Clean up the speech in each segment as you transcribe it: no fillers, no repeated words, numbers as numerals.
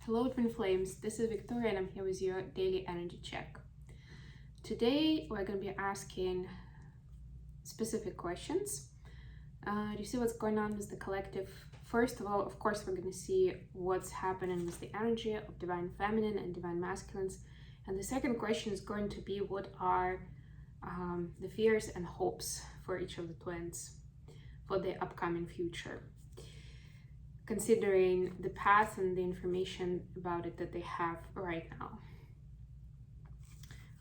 Hello Twin Flames, this is Victoria and I'm here with your daily energy check. Today we're going to be asking specific questions. Do you see what's going on with the collective? First of all, of course, we're going to see what's happening with the energy of Divine Feminine and Divine Masculines. And the second question is going to be what are the fears and hopes for each of the twins for the upcoming future, considering the past and the information about it that they have right now.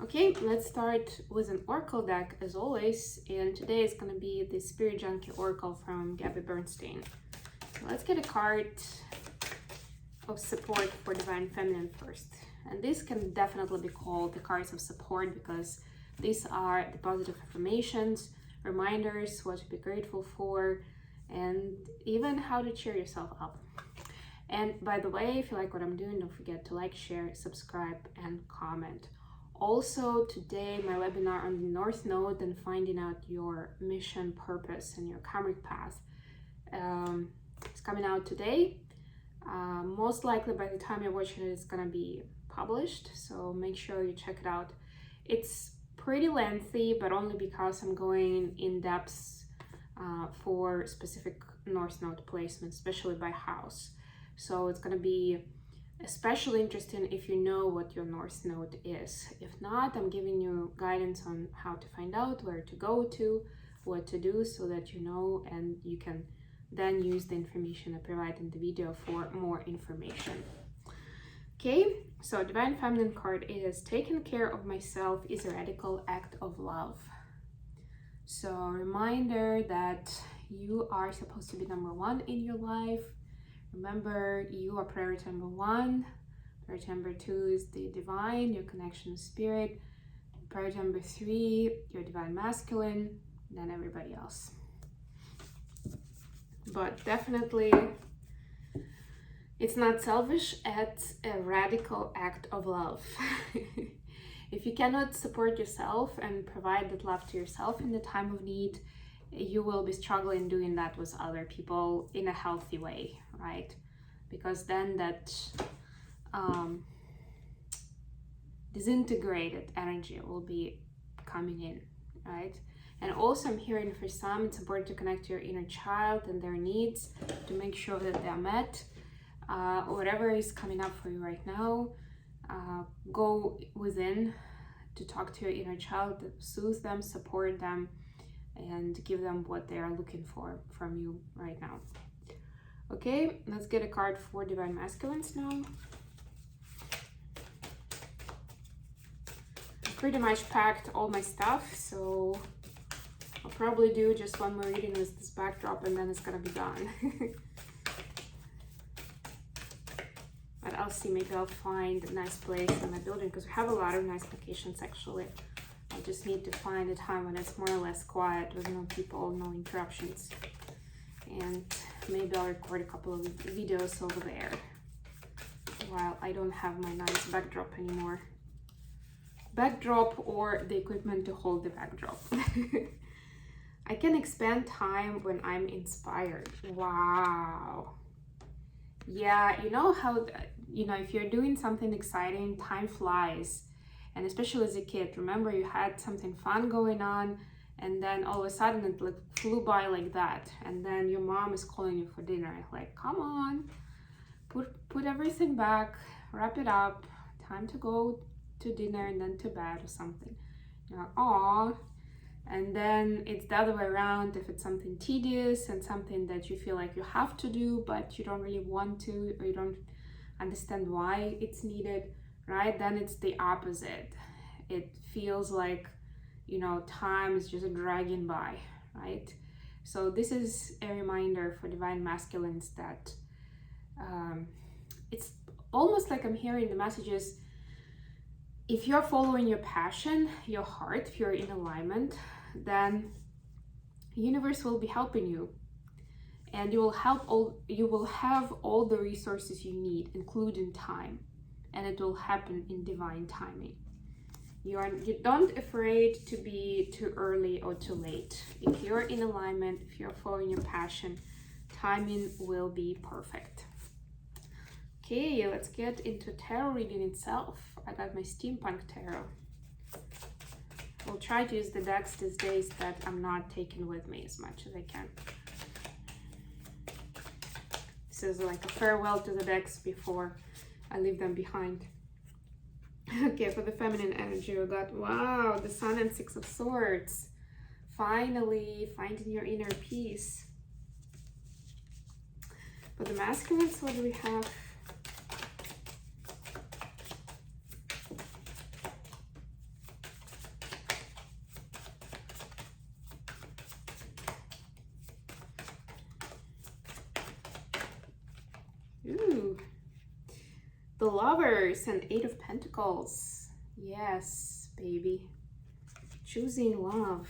Okay, let's start with an oracle deck as always, and today is going to be the Spirit Junkie Oracle from Gabby Bernstein. So let's get a card of support for Divine Feminine first. And this can definitely be called the cards of support because these are the positive affirmations, reminders, what to be grateful for, and even how to cheer yourself up. And by the way, if you like what I'm doing, don't forget to like, share, subscribe, and comment. Also, today, my webinar on the North Node and finding out your mission, purpose, and your karmic path is coming out today. Most likely by the time you're watching it, it's gonna be published, so make sure you check it out. It's pretty lengthy, but only because I'm going in depth for specific North Node placements, especially by house. So it's going to be especially interesting if you know what your North Node is. If not, I'm giving you guidance on how to find out, where to go to, what to do, so that you know, and you can then use the information I provide in the video for more information. Okay, so Divine Feminine card is taking care of myself is a radical act of love. So a reminder that you are supposed to be number one in your life. Remember, you are priority number one. Priority number two is the divine, your connection with spirit. Priority number three, your divine masculine, then everybody else. But definitely, it's not selfish, it's a radical act of love. If you cannot support yourself and provide that love to yourself in the time of need, you will be struggling doing that with other people in a healthy way, right? Because then that disintegrated energy will be coming in, right? And also I'm hearing for some, it's important to connect to your inner child and their needs to make sure that they're met. Whatever is coming up for you right now, go within to talk to your inner child, soothe them, support them, and give them what they are looking for from you right now. Okay, let's get a card for Divine Masculines now. I pretty much packed all my stuff, so I'll probably do just one more reading with this backdrop and then it's gonna be done. But I'll see, maybe I'll find a nice place in my building because we have a lot of nice locations actually. I just need to find a time when it's more or less quiet with no people, no interruptions. And maybe I'll record a couple of videos over there while I don't have my nice backdrop anymore. Backdrop or the equipment to hold the backdrop. I can expand time when I'm inspired. Wow. Yeah, you know how, if you're doing something exciting, time flies. And especially as a kid, remember you had something fun going on and then all of a sudden it like flew by like that. And then your mom is calling you for dinner. Like, come on, put everything back, wrap it up, time to go to dinner and then to bed or something. You're like, aw. And then it's the other way around. If it's something tedious and something that you feel like you have to do, but you don't really want to, or you don't understand why it's needed, right? Then it's the opposite. It feels like, time is just dragging by, right? So this is a reminder for Divine Masculines that it's almost like I'm hearing the messages. If you're following your passion, your heart, if you're in alignment, then the universe will be helping you, and you will have all the resources you need, including time, and it will happen in divine timing. You don't afraid to be too early or too late. If you're in alignment, if you're following your passion, timing will be perfect. Okay, let's get into tarot reading itself. I got my steampunk tarot. I'll try to use the decks these days that I'm not taking with me as much as I can. This is like a farewell to the decks before I leave them behind. Okay, for the feminine energy, we got, wow, the Sun and Six of Swords. Finally, finding your inner peace. For the masculines, what do we have? Ooh, the Lovers and Eight of Pentacles. Yes, baby. Choosing love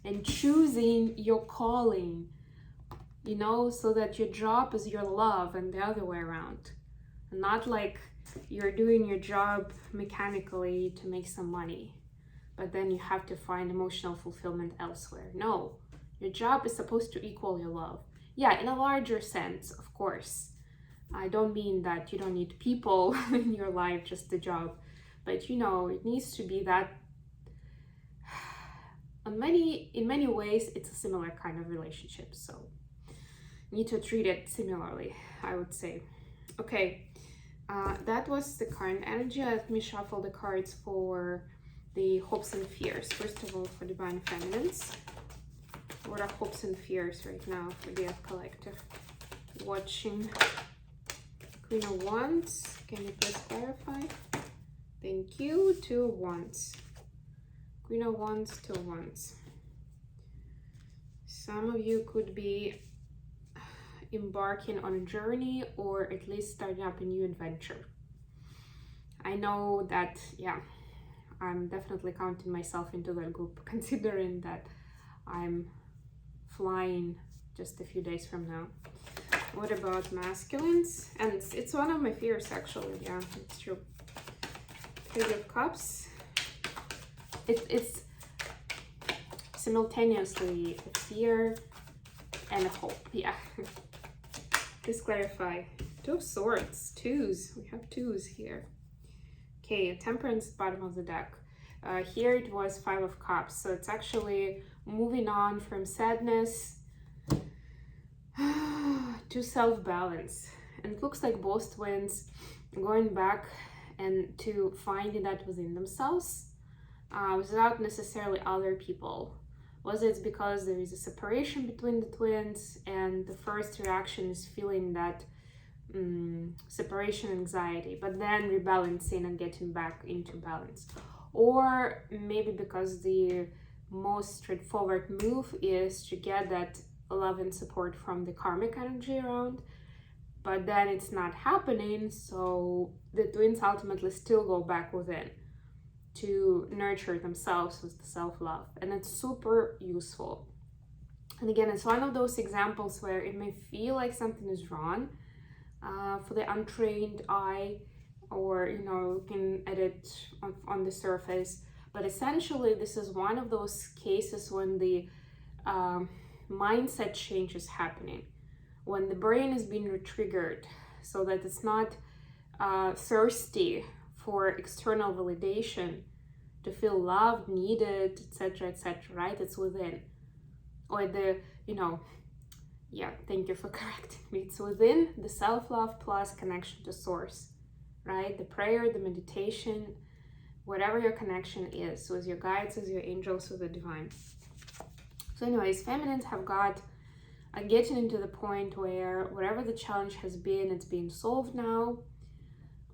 and choosing your calling, you know, so that your job is your love and the other way around. Not like you're doing your job mechanically to make some money, but then you have to find emotional fulfillment elsewhere. No, your job is supposed to equal your love. Yeah, in a larger sense, of course. I don't mean that you don't need people in your life, just the job. But you know, it needs to be that in many ways, it's a similar kind of relationship. So you need to treat it similarly, I would say. Okay, that was the current energy. Let me shuffle the cards for the hopes and fears. First of all, for Divine Feminines. What are hopes and fears right now for the collective watching? Queen of Wands, can you please clarify? Thank you. Two of Wands. Queen of Wands, Two of Wands. Some of you could be embarking on a journey or at least starting up a new adventure. I know that, yeah, I'm definitely counting myself into that group, considering that I'm flying just a few days from now. What about masculines? And it's one of my fears, actually. Yeah, it's true. Three of Cups. It's simultaneously a fear and a hope. Yeah. Please clarify. Two of Swords. Twos. We have twos here. Okay, Temperance, bottom of the deck. Here it was Five of Cups. So it's actually moving on from sadness to self-balance. And it looks like both twins going back and to finding that within themselves without necessarily other people. Was it because there is a separation between the twins and the first reaction is feeling that separation anxiety, but then rebalancing and getting back into balance? Or maybe because the most straightforward move is to get that love and support from the karmic energy around, but then it's not happening, so the twins ultimately still go back within to nurture themselves with the self-love, and it's super useful. And again, it's one of those examples where it may feel like something is wrong for the untrained eye, or you know, looking at it on the surface, but essentially this is one of those cases when the mindset change is happening, when the brain is being re-triggered so that it's not thirsty for external validation to feel loved, needed, etc., right? It's within, or the, you know, yeah, thank you for correcting me. It's within the self-love plus connection to source, right? The prayer, the meditation, whatever your connection is, with your guides, with your angels, with the divine. So anyways, feminines have got getting into the point where whatever the challenge has been, it's being solved now,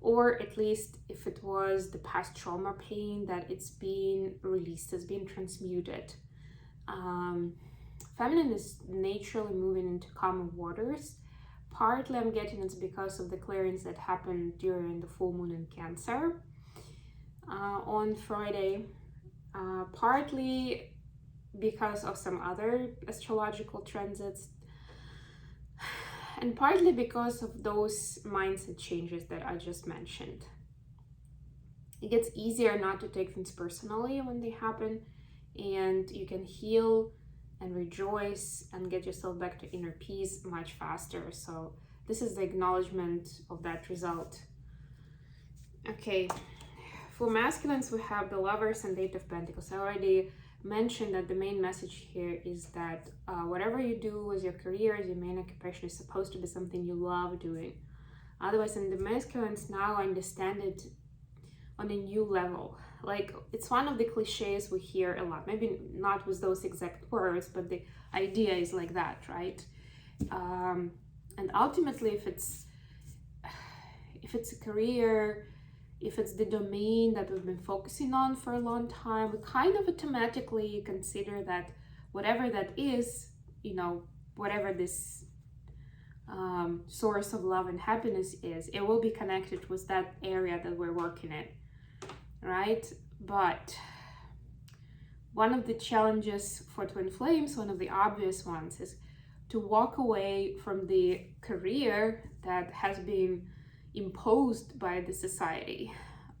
or at least if it was the past trauma pain, that it's being released, it's being transmuted. Feminine is naturally moving into calmer waters. Partly I'm getting it's because of the clearings that happened during the full moon in Cancer on Friday, partly because of some other astrological transits, and partly because of those mindset changes that I just mentioned. It gets easier not to take things personally when they happen, and you can heal and rejoice and get yourself back to inner peace much faster. So this is the acknowledgement of that result. Okay, for masculines, we have the Lovers and Eight of Pentacles. I already mentioned that the main message here is that whatever you do as your career, as your main occupation, is supposed to be something you love doing. Otherwise, in the masculines now, I understand it on a new level. Like, it's one of the cliches we hear a lot, maybe not with those exact words, but the idea is like that, right? And ultimately, if it's a career, if it's the domain that we've been focusing on for a long time, we kind of automatically consider that whatever that is, you know, whatever this source of love and happiness is, it will be connected with that area that we're working in, right? But one of the challenges for twin flames, one of the obvious ones, is to walk away from the career that has been imposed by the society,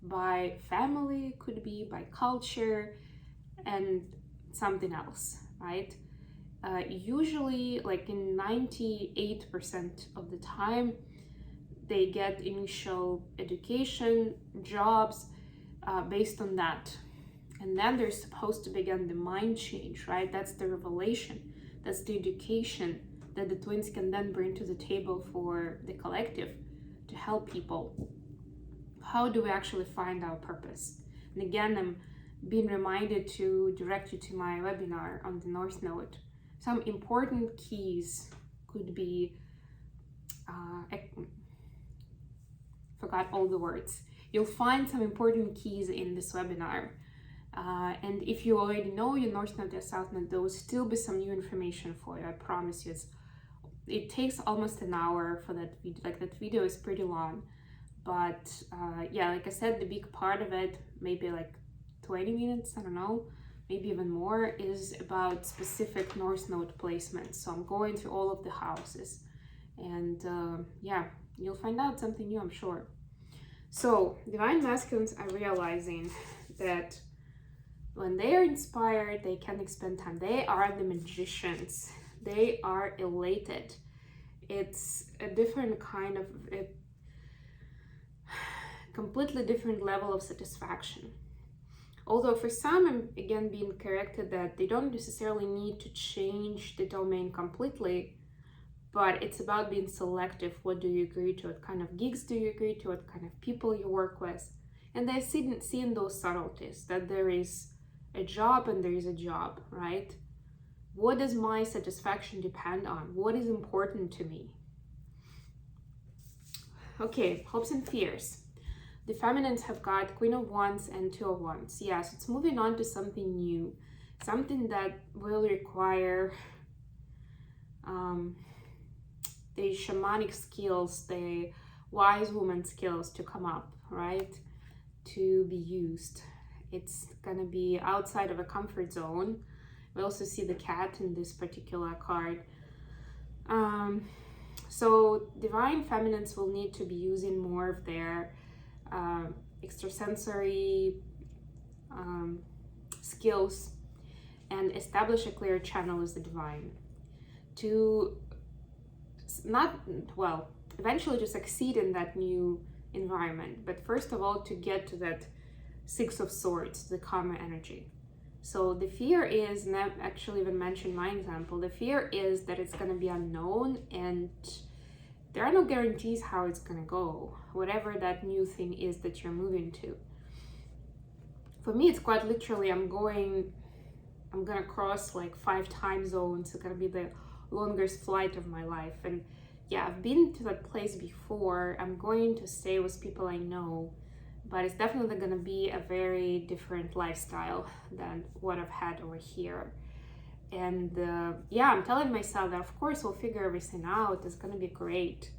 by family, could be by culture, and something else, right? Usually, like in 98% of the time, they get initial education, jobs based on that. And then they're supposed to begin the mind change, right? That's the revelation. That's the education that the twins can then bring to the table for the collective to help people. How do we actually find our purpose? And again, I'm being reminded to direct you to my webinar on the North Node. Some important keys could be, forgot all the words. You'll find some important keys in this webinar. And if you already know your North Node, your South Node, there will still be some new information for you. I promise you. It takes almost an hour for that video. Like, that video is pretty long. But yeah, like I said, the big part of it, maybe like 20 minutes, I don't know, maybe even more, is about specific North Node placements. So I'm going through all of the houses. And yeah, you'll find out something new, I'm sure. So divine masculines are realizing that when they are inspired, they can expend time. They are the magicians. They are elated. It's a different kind of, a completely different level of satisfaction. Although for some, I'm again being corrected that they don't necessarily need to change the domain completely, but it's about being selective. What do you agree to? What kind of gigs do you agree to? What kind of people you work with? And they're seeing those subtleties, that there is a job and there is a job, right? What does my satisfaction depend on? What is important to me? Okay, hopes and fears. The feminines have got Queen of Wands and Two of Wands. Yes, it's moving on to something new, something that will require the shamanic skills, the wise woman skills to come up, right? To be used. It's gonna be outside of a comfort zone. We also see the cat in this particular card. So divine feminines will need to be using more of their extrasensory skills and establish a clear channel as the divine to eventually to succeed in that new environment, but first of all to get to that Six of Swords, the karma energy. So the fear is, and I've actually even mentioned my example, the fear is that it's going to be unknown and there are no guarantees how it's going to go, whatever that new thing is that you're moving to. For me, it's quite literally, I'm going to cross like 5 time zones. It's going to be the longest flight of my life. And yeah, I've been to that place before. I'm going to stay with people I know, but it's definitely going to be a very different lifestyle than what I've had over here. And yeah, I'm telling myself that of course we'll figure everything out, it's going to be great,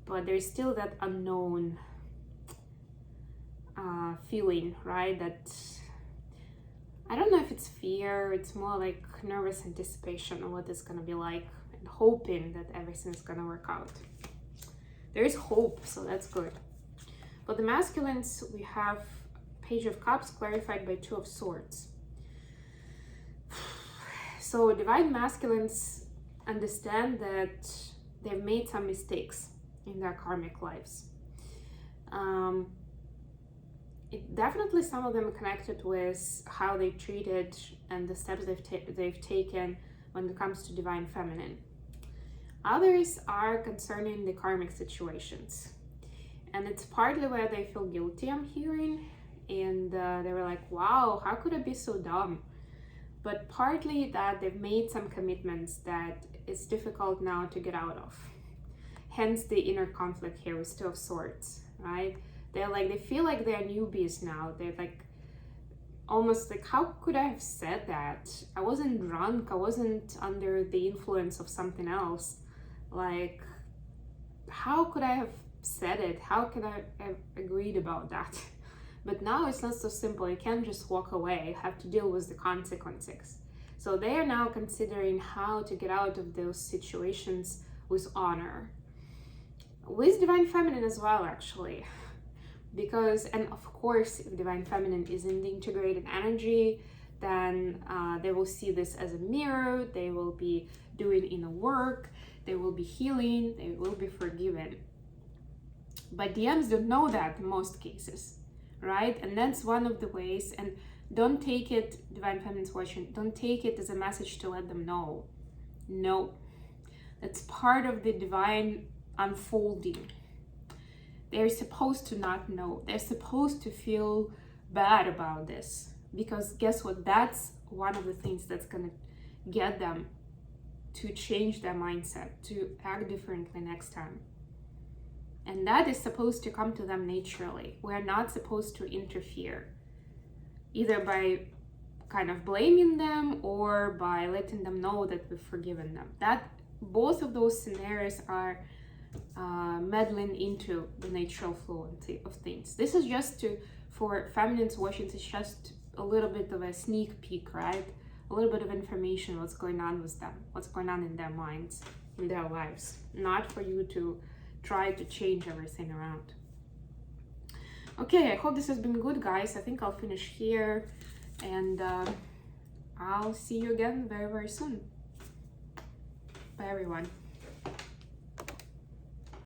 but there's still that unknown feeling, right? That I don't know if it's fear, it's more like nervous anticipation of what it's going to be like and hoping that everything's going to work out. There is hope, so that's good. For the masculines, we have Page of Cups clarified by Two of Swords. So divine masculines understand that they've made some mistakes. in their karmic lives. It definitely, some of them are connected with how they treated and the steps they've taken when it comes to divine feminine. Others are concerning the karmic situations, and it's partly where they feel guilty, I'm hearing, and they were like, wow, how could I be so dumb? But partly that they've made some commitments that it's difficult now to get out of. Hence the inner conflict here with Two of Swords, right? They feel like they're newbies now. They're like, almost like, how could I have said that? I wasn't drunk. I wasn't under the influence of something else. Like, how could I have said it? How could I have agreed about that? But now it's not so simple. You can't just walk away. You have to deal with the consequences. So they are now considering how to get out of those situations with honor. With Divine Feminine as well, actually. Because, and of course, if Divine Feminine is in the integrated energy, then they will see this as a mirror. They will be doing inner work. They will be healing. They will be forgiven. But DMs don't know that in most cases, right? And that's one of the ways. And don't take it, Divine Feminine's watching, don't take it as a message to let them know. No, that's part of the divine unfolding. They're supposed to not know. They're supposed to feel bad about this, because guess what? That's one of the things that's gonna get them to change their mindset, to act differently next time. And that is supposed to come to them naturally. We're not supposed to interfere, either by kind of blaming them or by letting them know that we've forgiven them. That both of those scenarios are meddling into the natural flow of things. This is just for feminines watching, it's just a little bit of a sneak peek, right? A little bit of information, what's going on with them, what's going on in their minds, in their lives. Not for you to try to change everything around. Okay, I hope this has been good, guys. I think I'll finish here, and I'll see you again very, very soon. Bye, everyone.